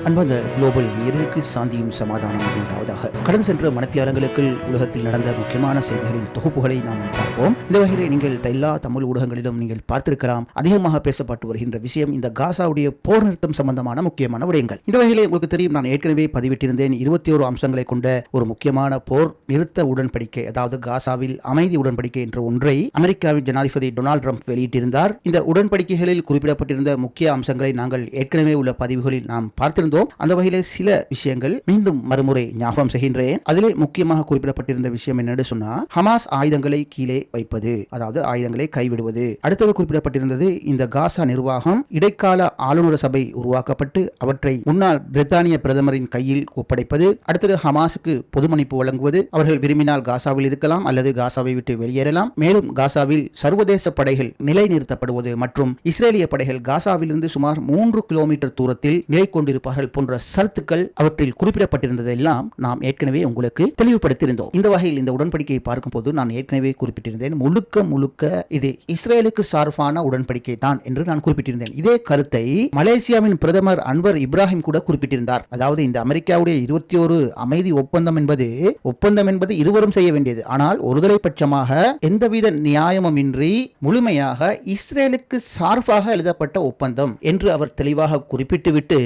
அன்பார்ந்த குளோபல் நேயர்களுக்கு சாந்தியும் சமாதானமும் உண்டாவதாக. கடந்து சென்ற மணித்தியாலங்களுக்கு உலகத்தில் நடந்த முக்கியமான செய்திகளின் தொகுப்புகளை நாம் பார்ப்போம். இந்த வகையிலே நீங்கள் எல்லா தமிழ் ஊடகங்களிலும் நீங்கள் பார்த்திருக்கலாம், அதிகமாக பேசப்பட்டு வருகின்ற விஷயம் இந்த காசாவுடைய போர் நிறுத்தம் சம்பந்தமான முக்கியமான விடயங்கள். இந்த வகையிலே உங்களுக்கு தெரியும், நான் ஏற்கனவே பதிவிட்டிருந்தேன் 21 அம்சங்களை கொண்ட ஒரு முக்கியமான போர் நிறுத்த உடன்படிக்கை, அதாவது காசாவில் அமைதி உடன்படிக்கை என்ற ஒன்றை அமெரிக்காவின் ஜனாதிபதி டொனால்ட் ட்ரம்ப் வெளியிட்டிருந்தார். இந்த உடன்படிக்கைகளில் குறிப்பிடப்பட்டிருந்த முக்கிய அம்சங்களை நாங்கள் ஏற்கனவே உள்ள பதிவுகளில் நாம் பார்த்திருந்தோம். அந்த வகையிலே சில விஷயங்கள் மீண்டும் மறுமுறை ஞாபகம் செய்கின்றேன். அதிலே முக்கியமாக குறிப்பிடப்பட்டிருந்த விஷயம் என்னென்று சொன்னா, ஹமாஸ் ஆயுதங்களை கீழே வைப்பது, அதாவது ஆயுதங்களை கைவிடுவது. அடுத்தது குறிப்பிடப்பட்டிருந்தது, இந்த காசா நிர்வாகம் இடைக்கால ஆளுநர் சபை உருவாக்கப்பட்டு அவற்றை முன்னாள் பிரித்தானிய பிரதமரின் கையில் ஒப்படைப்பது. அடுத்தது ஹமாஸுக்கு பொது மன்னிப்பு வழங்குவது, அவர்கள் விரும்பினால் காசாவில் இருக்கலாம் அல்லது காசாவை விட்டு வெளியேறலாம். மேலும் காசாவில் சர்வதேச படைகள் நிலைநிறுத்தப்படுவது மற்றும் இஸ்ரேலிய படைகள் காசாவிலிருந்து சுமார் 3 கிலோமீட்டர் தூரத்தில் நிலை கொண்டிருப்பார்கள் போன்ற சரத்துக்கள் அவற்றில் குறிப்பிடப்பட்டிருந்ததெல்லாம் நாம் ஏற்கனவே உங்களுக்கு தெளிவுபடுத்தியிருந்தோம். இந்த வகையில் இந்த உடன்படிக்கையை பார்க்கும் போது நான் ஏற்கனவே குறிப்பிட்டிருந்தேன், முழுக்க இது இஸ்ரேலுக்கு சார்பான உடன்படிக்கை தான் என்று நான் குறிப்பிட்டிருந்தேன். இதே கருத்தை மலேசியாவின் பிரதமர் அன்வர் இப்ராஹிம் கூட குறிப்பிட்டிருந்தார். அதாவது இந்த அமெரிக்காவுடைய 21 அமைதி ஒப்பந்தம் என்பது இருவரும் செய்ய வேண்டியது. ஆனால் ஒருதலை பட்சமாக எந்தவித நியாயமும் இன்றி முழுமையாக இஸ்ரேலுக்கு சார்பாக எழுதப்பட்ட ஒப்பந்தம் என்று அவர் தெளிவாக குறிப்பிட்டுவிட்டு,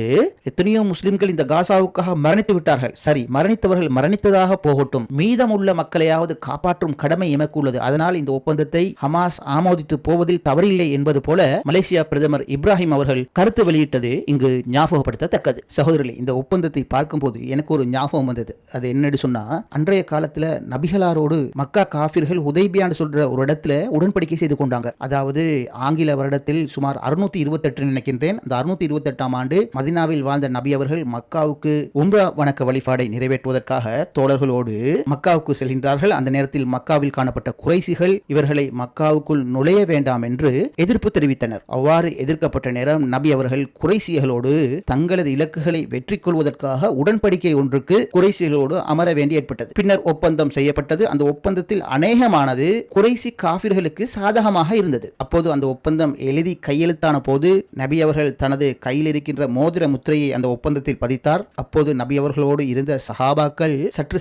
எத்தனையோ முஸ்லிம்கள் இந்த காசாவுக்காக மரணித்து விட்டார்கள். சரி, மரணித்தவர்கள் மரணித்ததாக போகட்டும், மீதமுள்ள மக்களையாவது காப்பாற்றும் கடமை எமக்கு உள்ளது. அதனால் இந்த ஒப்பந்தத்தை ஹமாஸ் ஆமோதித்து போவதில் தவறில்லை என்பது போல மலேசியா பிரதமர் இப்ராஹிம் அவர்கள் கருத்து வெளியிட்டது இங்கு ஞாபகப்படுத்தத்தக்கது. சகோதரர்களே, இந்த ஒப்பந்தத்தை பார்க்கும்போது எனக்கு ஒரு ஞாபகம் வந்தது. அது என்னன்னு சொன்னா, அன்றைய காலத்துல நபிகளாரோடு மக்கா காஃபிர்கள் ஹுதைபியான்னு சொல்ற ஒரு இடத்துல உடன்படிக்கை செய்து கொண்டாங்க. அதாவது ஆங்கில வருடத்தில் சுமார் 628 நினைக்கின்றேன். அந்த 628ஆம் ஆண்டு மதீனாவில் வாழ்ந்த நபி அவர்கள் மக்காவுக்கு உம்ரா வணக்க வழிபாடை நிறைவேற்றுவதற்காக தோழர்களோடு மக்காவுக்கு செல்கின்றார்கள். அந்த நேரத்தில் மக்காவில் காணப்பட்ட குறைசிகள் இவர்களை மக்காவுக்குள் நுழைய வேண்டாம் என்று எதிர்ப்பு தெரிவித்தனர். அவ்வாறு எதிர்க்கப்பட்ட நேரம் நபி அவர்கள் குறைசிகளோடு தங்களது இலக்குகளை வெற்றி கொள்வதற்காக உடன்படிக்கை ஒன்றுக்கு குறைசிகளோடு அமர வேண்டி ஏற்பட்டது. பின்னர் ஒப்பந்தம் செய்யப்பட்டது. அந்த ஒப்பந்தத்தில் அநேகமானது குறைசி காபிர்களுக்கு சாதகமாக இருந்தது. அப்போது அந்த ஒப்பந்தம் எழுதி கையெழுத்தான போது நபி அவர்கள் தனது கையில் இருக்கின்ற மோதிர முத்திரையை அந்த ஒப்பந்தத்தில் பதித்தார். அப்போது நபி அவர்களோடு இருந்த சஹாபாக்கள் சற்று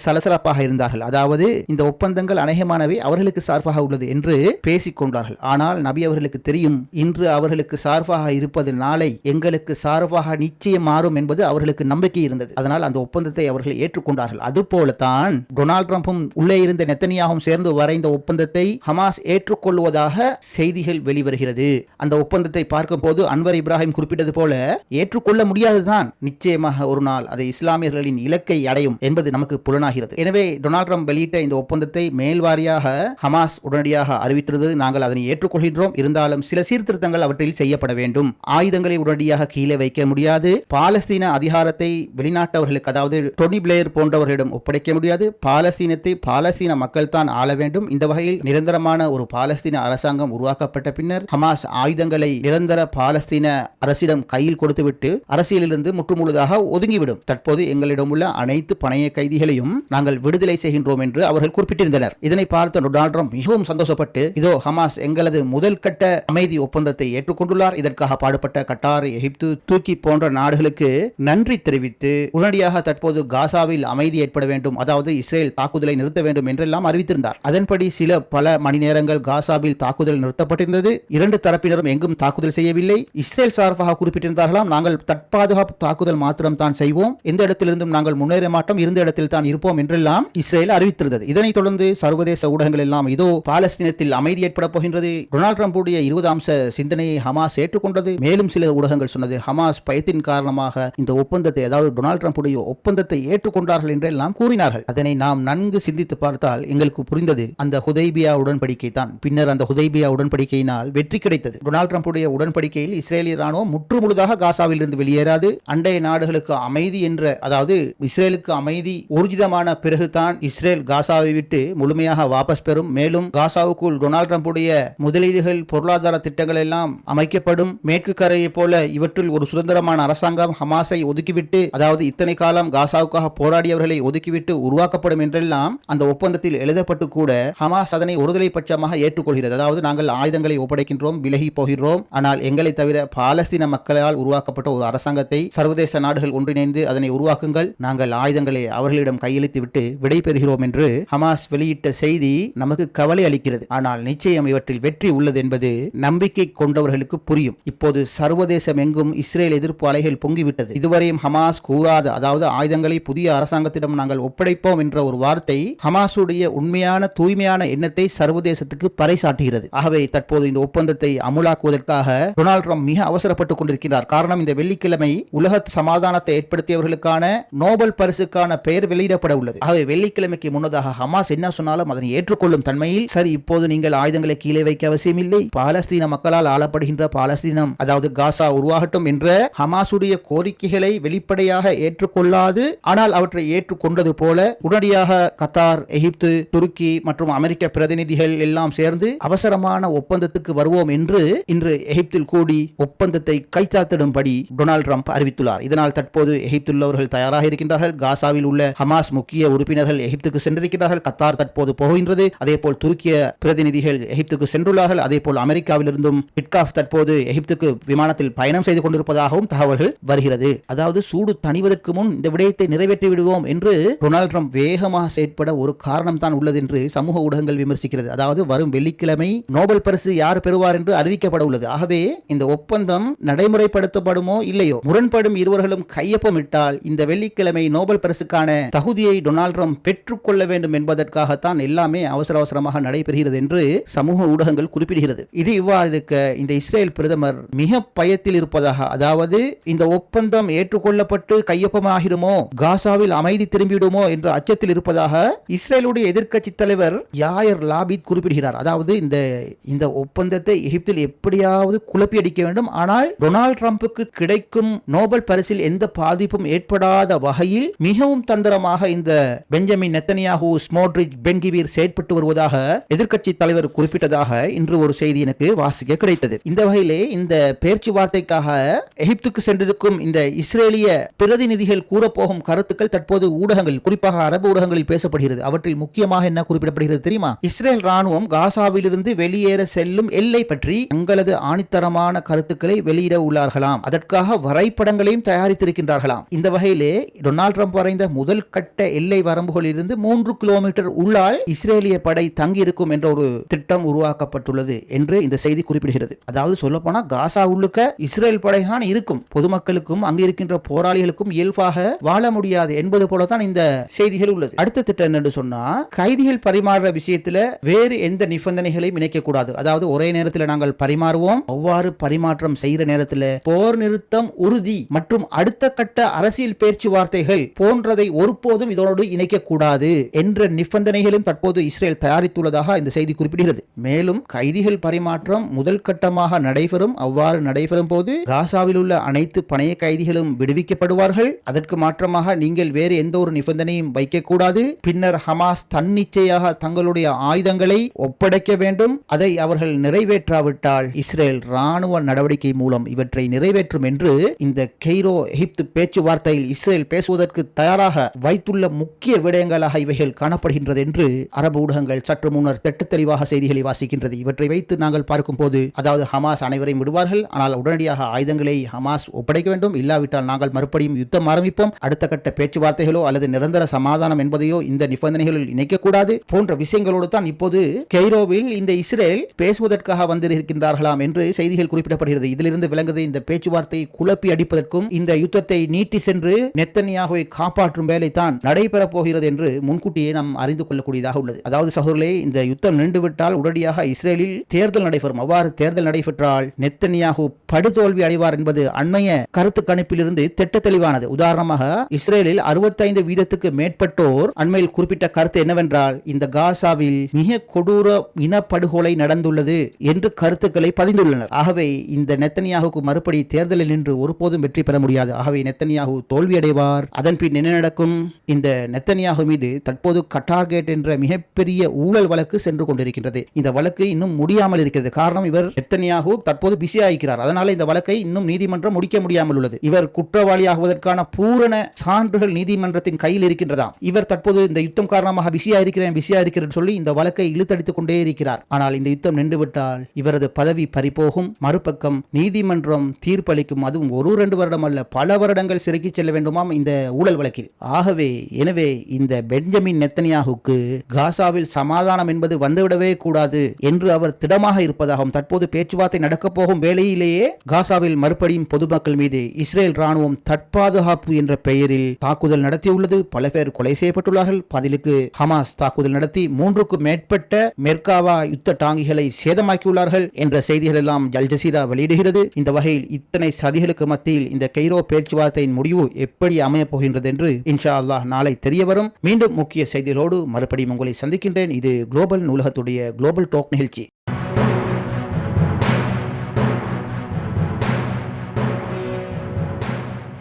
சலசலப்பாக இருந்தார்கள். அதாவது இந்த ஒப்பந்தங்கள் அநேகமானவை அவர்களுக்கு சார்பாக உள்ளது என்று பேசிக் கொண்டார்கள். ஆனால் நபி அவர்களுக்கு தெரியும், இன்று அவர்களுக்கு சார்பாக இருப்பது நாளை எங்களுக்கு சார்பாக நிச்சயம் மாறும் என்பது அவர்களுக்கு நம்பிக்கை இருந்தது. அதனால் அந்த ஒப்பந்தத்தை அவர்கள் ஏற்றுக்கொண்டார்கள். அதுபோலத்தான் டொனால்ட் ட்ரம்பும் உள்ளே இருந்த நெத்தனியாகவும் சேர்ந்து வரைந்த ஒப்பந்தத்தை ஹமாஸ் ஏற்றுக்கொள்வதாக செய்திகள் வெளிவருகிறது. அந்த ஒப்பந்தத்தை பார்க்கும் போது அன்வர் இப்ராஹிம் குறிப்பிட்டது போல ஏற்றுக்கொள்ள முடியாதுதான். நிச்சயமாக ஒரு நாள் அதை இஸ்லாமியர்களின் இலக்கை அடையும் என்பது நமக்கு புலனாகிறது. எனவே டொனால்ட் ட்ரம்ப் வெளியிட்ட இந்த ஒப்பந்தத்தை மேல்வாரியாக ஹமாஸ் உடனடியாக அறிவித்திருந்தது. நாங்கள் அதனை ஏற்றுக்கொள்கின்றோம். இருந்தாலும் சில சீர்திருத்தங்கள் அவற்றில் செய்யப்பட வேண்டும். ஆயுதங்களை உடனடியாக கீழே வைக்க முடியாது. பாலஸ்தீன அதிகாரத்தை வெளிநாட்டவர்களுக்கு, அதாவது டோனி பிளேயர் போன்றவர்களிடம் ஒப்படைக்க முடியாது. பாலஸ்தீனத்தை பாலஸ்தீன மக்கள் தான் ஆள வேண்டும். இந்த வகையில் நிரந்தரமான ஒரு பாலஸ்தீன அரசாங்கம் உருவாக்கப்பட்ட பின்னர் ஹமாஸ் ஆயுதங்களை நிரந்தர பாலஸ்தீன அரசிடம் கையில் கொடுத்துவிட்டு அரசியலிலிருந்து முற்றுமுழுதாக ஒதுங்கிவிடும். தற்போது எங்களிடம் உள்ள அனைத்து பணைய கைதிகளையும் நாங்கள் விடுதலை செய்கின்றோம் என்று அவர்கள் குறிப்பிட்டிருந்தனர். இதனை பார்த்த டொனால்ட் ட்ரம்ப் மிகவும் சந்தோஷப்பட்டு, இதோ ஹமாஸ் எங்களது முதல் கட்ட அமைதி ஒப்பந்தத்தை ஏற்றுக்கொண்டுள்ளார். இதற்காக பாடுபட்ட கட்டார், எகிப்து, துருக்கி போன்ற நாடுகளுக்கு நன்றி தெரிவித்து உடனடியாக தற்போது காசாவில் அமைதி ஏற்பட வேண்டும், அதாவது இஸ்ரேல் தாக்குதலை நிறுத்த வேண்டும் என்றெல்லாம் அறிவித்திருந்தார். அதன்படி பல மணி நேரங்கள் காசாவில் தாக்குதல் நிறுத்தப்பட்டிருந்தது. இரண்டு தரப்பினரும் எங்கும் தாக்குதல் செய்யவில்லை. இஸ்ரேல் சார்பாக குறிப்பிட்டிருந்தார்களாம், நாங்கள் தற்பாதுகாப்பு தாக்குதல் மாத்திரம் தான் செய்வோம், எந்த இடத்திலிருந்தும் நாங்கள் முன்னேற மாட்டோம், இருந்த இடத்தில் தான் இருப்போம் என்றெல்லாம் இஸ்ரேல் அறிவித்திருந்தது. இதனைத் தொடர்ந்து சர்வதேச ஊடகங்கள் எல்லாம் இதோ பாலஸ்தீனத்தில் அமைதி ஏற்பட போகின்றது, டொனால்ட் ட்ரம்புடைய 20 அம்ச சிந்தனையை ஹமாஸ் ஏற்றுக்கொண்டது. மேலும் சில ஊடகங்கள் சொன்னது, ஹமாஸ் பயத்தின் காரணமாக இந்த ஒப்பந்தத்தை, அதாவது டொனால்ட் ட்ரம்புடைய ஒப்பந்தத்தை ஏற்றுக்கொண்டார்கள் என்றெல்லாம் கூறினார்கள். அதனை நாம் நன்கு சிந்தித்து பார்த்தால் எங்களுக்கு புரிந்தது, அந்த ஹுதைபியா உடன்படிக்கை தான். பின்னர் அந்த ஹுதைபியா உடன்படிக்கையினால் வெற்றி கிடைத்தது. டொனால்ட் ட்ரம்புடைய உடன்படிக்கையில் இஸ்ரேலிய ராணுவம் முற்றுமுழுதாக காசாவில் இருந்து வெளியேறாது. அண்டைய நாடுகளுக்கு அமைதி என்ற, அதாவது இஸ்ரேலுக்கு அமைதி ஊர்ஜிதமான பிறகுதான் இஸ்ரேல் காசாவை விட்டு முழுமையாக வாபஸ் பெறும். மேலும் காசாவுக்குள் டொனால்ட் ட்ரம்புடைய முதலீடுகள், பொருளாதார திட்டங்கள் எல்லாம் அமைக்கப்படும். மேற்கு கரையை போல இவற்றில் ஒரு சுதந்திரமான அரசாங்கம் ஹமாஸை ஒதுக்கிவிட்டு, அதாவது இத்தனை காலம் காசாவுக்காக போராடியவர்களை ஒதுக்கிவிட்டு உருவாக்கப்படும் என்றெல்லாம் அந்த ஒப்பந்தத்தில் எழுதப்பட்டு கூட ஹமாஸ் அதனை ஒருதலை பட்சமாக ஏற்றுக்கொள்கிறது. அதாவது நாங்கள் ஆயுதங்களை ஒப்படைக்கின்றோம், விலகி போகிறோம், ஆனால் எங்களை தவிர பாலஸ்தீன மக்களால் உருவாக்கப்பட்ட உருவாக்கப்பட்ட ஒரு அரசாங்கத்தை சர்வதேச நாடுகள் ஒன்றிணைந்து அதனை உருவாக்குங்கள், நாங்கள் ஆயுதங்களை அவர்களிடம் கையளித்து விட்டு விடை பெறுகிறோம் என்று ஹமாஸ் வெளியிட்ட செய்தி நமக்கு கவலை அளிக்கிறது. ஆனால் நிச்சயம் இவற்றில் வெற்றி உள்ளது என்பது நம்பிக்கை கொண்டவர்களுக்கு புரியும். இப்போது சர்வதேசம் எங்கும் இஸ்ரேல் எதிர்ப்பு அலைகள் பொங்கிவிட்டது. இதுவரையும் ஹமாஸ் கூறாத, அதாவது ஆயுதங்களை புதிய அரசாங்கத்திடம் நாங்கள் ஒப்படைப்போம் என்ற ஒரு வார்த்தை ஹமாஸுடைய உண்மையான தூய்மையான எண்ணத்தை சர்வதேசத்துக்கு பறைசாட்டுகிறது. ஆகவே தற்போது இந்த ஒப்பந்தத்தை அமுலாக்குவதற்காக டொனால்ட் ட்ரம்ப் மிக அவசரப்பட்டுக் கொண்டிருக்கிறார். காரணம், இந்த வெள்ளிக்கிழமை உலக சமாதானத்தை ஏற்படுத்தியவர்களுக்கான நோபல் பரிசுக்கான பெயர் வெளியிடப்பட உள்ளது. ஆகவே வெள்ளிக்கிழமைக்கு முன்னதாக ஹமாஸ் என்ன சொன்னாலும் அதனை ஏற்றுக்கொள்ளும் தன்மையில், சரி இப்போது நீங்கள் ஆயுதங்களை கீழே வைக்க அவசியமில்லை, பாலஸ்தீன மக்களால் ஆளப்படுகின்ற பாலஸ்தீனம் அதாவது காசா உருவாகட்டும் என்ற ஹமாஸுடைய கோரிக்கைகளை வெளிப்படையாக ஏற்றுக்கொள்ளாது, ஆனால் அவற்றை ஏற்றுக்கொண்டது போல உடனடியாக கத்தார், எகிப்து, துருக்கி மற்றும் அமெரிக்க பிரதிநிதிகள் எல்லாம் சேர்ந்து அவசரமான ஒப்பந்தத்துக்கு வருவோம் என்று இன்று எகிப்தில் கூடி ஒப்பந்தத்தை கைச்சாத்திடும்படி டொனால்ட் ட்ரம்ப் அறிவித்துள்ளார். இதனால் தற்போது எகிப்தில் உள்ளவர்கள் தயாராக இருக்கின்றார்கள். காசாவில் உள்ள ஹமாஸ் முக்கிய உறுப்பினர்கள் எகிப்துக்கு சென்றிருக்கிறார்கள். கத்தார் தற்போது போகின்றது. அதேபோல் துருக்கிய பிரதிநிதிகள் எகிப்துக்கு சென்றுள்ளார்கள். அதேபோல் அமெரிக்காவிலிருந்தும் பிட்காஃப் தற்போது எகிப்துக்கு விமானத்தில் பயணம் செய்து கொண்டிருப்பதாகவும் தகவல்கள் வருகிறது. அதாவது சூடு தணிவதற்கு முன் இந்த விடயத்தை நிறைவேற்றி விடுவோம் என்று டொனால்ட் ட்ரம்ப் வேகமாக செயற்பட ஒரு காரணம் தான் உள்ளது என்று சமூக ஊடகங்கள் விமர்சிக்கிறது. அதாவது வரும் வெள்ளிக்கிழமை நோபல் பரிசு யார் பெறுவார் என்று அறிவிக்கப்பட உள்ளது. ஆகவே இந்த ஒப்பந்தம் நடைமுறைப்படுத்தப்படுமோ இல்லையோ, முரண்படும் இருவர்களும் கையொப்பமிட்டால் இந்த வெள்ளிக்கிழமை நோபல் பரிசுக்கான தகுதியை டொனால்ட் ட்ரம்ப் பெற்றுக்கொள்ள வேண்டும் என்பதற்காகத்தான் எல்லாமே அவசர அவசரமாக நடைபெறுகிறது என்று சமூக ஊடகங்கள் குறிப்பிடுகிறது. இது இவ்வாறு இருக்க இந்த இஸ்ரேல் பிரதமர் மிக பயத்தில் இருப்பதாக, அதாவது இந்த ஒப்பந்தம் ஏற்றுக்கொள்ளப்பட்டு கையொப்பமாகிடுமோ, காசாவில் அமைதி திரும்பிவிடுமோ என்ற அச்சத்தில் இருப்பதாக இஸ்ரேலுடைய எதிர்க்கட்சி தலைவர் யாயர் லாபித் குறிப்பிடுகிறார். அதாவது இந்த ஒப்பந்தத்தை எகிப்தில் எப்படியாவது குழப்பி அடிக்க வேண்டும், ஆனால் டொனால்ட் ட்ரம்புக்கு கிடைக்கும் நோபல் பரிசில் எந்த பாதிப்பும் ஏற்படாத வகையில் மிகவும் தந்திரமாக இந்த பெஞ்சமின் நெத்தனியாஹூ, ஸ்மோட்ரிச், பென்கிவிர் செயற்பட்டு வருவதாக எதிர்க்கட்சி தலைவர் குறிப்பிட்டதாக இன்று ஒரு செய்தி எனக்கு வாசிக்க கிடைத்தது. இந்த வகையிலே இந்த பேச்சுவார்த்தைக்காக எகிப்துக்கு சென்றிருக்கும் இந்த இஸ்ரேலிய பிரதிநிதிகள் கூறப்போகும் கருத்துக்கள் தற்போது ஊடகங்கள், குறிப்பாக அரபு ஊடகங்களில் பேசப்படுகிறது. அவற்றில் முக்கியமாக என்ன குறிப்பிடப்படுகிறது தெரியுமா? இஸ்ரேல் ராணுவம் காசாவிலிருந்து வெளியேற செல்லும் எல்லை பற்றி தங்களது ஆணித்தரமான கருத்துக்களை வெளியிட உள்ளார்களாம். அதற்காக வரைபடங்களையும் தயாரித்திருக்கின்றார்களாம். இந்த வகையிலே டொனால்ட் ட்ரம்ப் வரைந்த முதல் கட்ட எல்லை வரம்புகளில் இருந்து 3 கிலோமீட்டர் உள்ளால் இஸ்ரேலிய படை தங்கியிருக்கும் என்ற ஒரு திட்டம் உருவாக்கப்பட்டுள்ளது என்று இந்த செய்தி குறிப்பிடுகிறது. அதாவது சொல்லப்போனா காசா உள்ளுக்க இஸ்ரேல் படைதான் இருக்கும், பொதுமக்களுக்கும் அங்கு இருக்கின்ற போராளிகளுக்கும் இயல்பாக வாழ முடியாது என்பது போலதான் இந்த செய்திகள் உள்ளது. அடுத்த திட்டம் என்னென்று சொன்னா, கைதிகள் பரிமாறுற விஷயத்துல வேறு எந்த நிபந்தனைகளையும் இணைக்கக்கூடாது. அதாவது ஒரே நேரத்தில் நாங்கள் பரிமாறுவோம், அவ்வாறு பரிமாற்றம் செய்கிற நேரத்தில் போர் நிறுத்தம் உறுதி மற்றும் அடுத்த கட்ட அரசியல் பேச்சுவார்த்தைகள் போன்றதை ஒருபோதும் இதனோடு இணைக்கக்கூடாது என்ற நிபந்தனைகளும் தற்போது இஸ்ரேல் தயாரித்துள்ளதாக இந்த செய்தி குறிப்பிடுகிறது. மேலும் கைதிகள் பரிமாற்றம் முதல் கட்டமாக நடைபெறும். அவ்வாறு நடைபெறும் போது காசாவில் உள்ள அனைத்து பணைய கைதிகளும் விடுவிக்கப்படுவார்கள். அதற்கு மாற்றமாக நீங்கள் வேறு எந்த ஒரு நிபந்தனையும் வைக்கக்கூடாது. பின்னர் ஹமாஸ் தன்னிச்சையாக தங்களுடைய ஆயுதங்களை ஒப்படைக்க வேண்டும். அதை அவர்கள் நிறைவேற்றாவிட்டால் இஸ்ரேல் ராணுவ நடவடிக்கை மூலம் இவற்றை நிறைவேற்றும் என்று இந்த கெய்ரோ எகிப்து பேச்சுவார்த்தையில் இஸ்ரேல் பேசுவதற்கு தயாராக வைத்துள்ள முக்கிய விடயங்களாக இவைகள் காணப்படுகின்றது என்று அரபு ஊடகங்கள் சற்று முன்னர் திட்ட தெளிவாக செய்திகளை வாசிக்கின்றது. இவற்றை வைத்து நாங்கள் பார்க்கும் போது, அதாவது ஹமாஸ் அனைவரையும் விடுவார்கள், ஆனால் உடனடியாக ஆயுதங்களை ஹமாஸ் ஒப்படைக்க வேண்டும், இல்லாவிட்டால் நாங்கள் மறுபடியும் யுத்தம் ஆரம்பிப்போம், அடுத்த கட்ட பேச்சுவார்த்தைகளோ அல்லது நிரந்தர சமாதானம் என்பதையோ இந்த நிபந்தனைகளில் இணைக்கக்கூடாது போன்ற விஷயங்களோடு தான் இப்போது கெய்ரோவில் இந்த இஸ்ரேல் பேசுவதற்காக வந்திருக்கின்றார்களாம் என்று செய்திகள் குறிப்பிடப்படுகிறது. இதிலிருந்து விளங்குது, இந்த பேச்சுவார்த்தையை குழப்பி அடிப்பதற்கும் இந்த யுத்தத்தை நீட்டி சென்று நெத்தனியாஹுவை காப்பாற்றும் வேலை தான் நடைபெறப் போகிறது என்று முன்கூட்டியே நாம் அறிந்து கொள்ளக்கூடியதாக உள்ளது. அதாவது சகோதரர்களே, இந்த யுத்தம் நின்றுவிட்டால் உடனடியாக இஸ்ரேலில் தேர்தல் நடைபெறும். அவ்வாறு தேர்தல் நடைபெற்றால் நெத்தனியாஹு படுதோல்வி அடைவார் என்பது அண்மைய கருத்து கணிப்பிலிருந்து திட்ட தெளிவானது. உதாரணமாக இஸ்ரேலில் 65% மேற்பட்டோர் அண்மையில் குறிப்பிட்ட கருத்து என்னவென்றால், இந்த காசாவில் மிக கொடூர இனப்படுகொலை நடந்துள்ளது என்று கருத்துக்களை பதிந்துள்ளனர். ஆகவே இந்த நெத்தனியாஹுக்கு மறுபடி தேர்தலில் நின்று ஒருபோதும் வெற்றி பெற முடியாது. ஆகவே நெத்தனியாஹு தோல்வியடைவார். அதன் பின் என்ன நடக்கும்? இந்த நெத்தனியாஹு மீது தற்போது கட்டார்கேட் என்ற மிகப்பெரிய ஊழல் வழக்கு சென்று கொண்டிருக்கின்றது. இந்த வழக்கு இன்னும் முடியாமல் இருக்கிறது. காரணம், இவர் நெத்தனியாஹு தற்போது பிஸியாகிறார். அதனால இந்த வழக்கை இன்னும் நீதிமன்றம் முடிக்க முடியாமல் உள்ளது. இவர் குற்றவாளியாகுவதற்கான பூரண சான்றுகள் நீதிமன்றத்தின் கையில் இருக்கின்றதாம். இவர் தற்போது இந்த யுத்தம் காரணமாக பிஸியா இருக்கிறேன் சொல்லி இந்த வழக்கை இழுத்தடித்துக் கொண்டே இருக்கிறார். ஆனால் இந்த யுத்தம் நின்றுவிட்டால் இவரது பதவி பறிபோகும். மறுபக்கம் நீதிமன்றம் தீர்ப்பளிக்கும். சிறைக்கும், அதுவும் 1-2 வருடம் அல்ல, பல வருடங்கள் சிறைக்கு செல்ல வேண்டுமாம் இந்த ஊழல் வழக்கில். எனவே இந்த பென்ஜமின் நெத்தனியாகுக்கு காசாவில் சமாதானம் என்பது வந்துவிடவே கூடாது என்று அவர் திடமாக இருப்பதாகவும், தற்போது பேச்சுவார்த்தை நடக்கப் போகும் வேளையிலேயே காசாவில் மறுபடியும் பொதுமக்கள் மீது இஸ்ரேல் ராணுவம் தற்பாதுகாப்பு என்ற பெயரில் தாக்குதல் நடத்தியுள்ளது. பல பேர் கொலை செய்யப்பட்டுள்ளார்கள். பதிலுக்கு ஹமாஸ் தாக்குதல் நடத்தி 3க்கும் மேற்பட்ட மெர்காவா யுத்த டாங்கிகளை சேதமாக்கியுள்ளார்கள் என்ற செய்திகள் எல்லாம் அல் ஜசீரா வெளியிடுகிறது. இந்த வகையில் இத்தனை சதிகளுக்கு மத்தியில் இந்த கெய்ரோ பேச்சுவார்த்தையின் முடிவு எப்படி அமையப் போகின்றது என்று இன்ஷா அல்லாஹ் நாளை தெரிய வரும். மீண்டும் முக்கிய செய்திகளோடு மறுபடியும் உங்களை சந்திக்கின்றேன். இது குளோபல் நூலகத்துடைய குளோபல் டாக் நிகழ்ச்சி.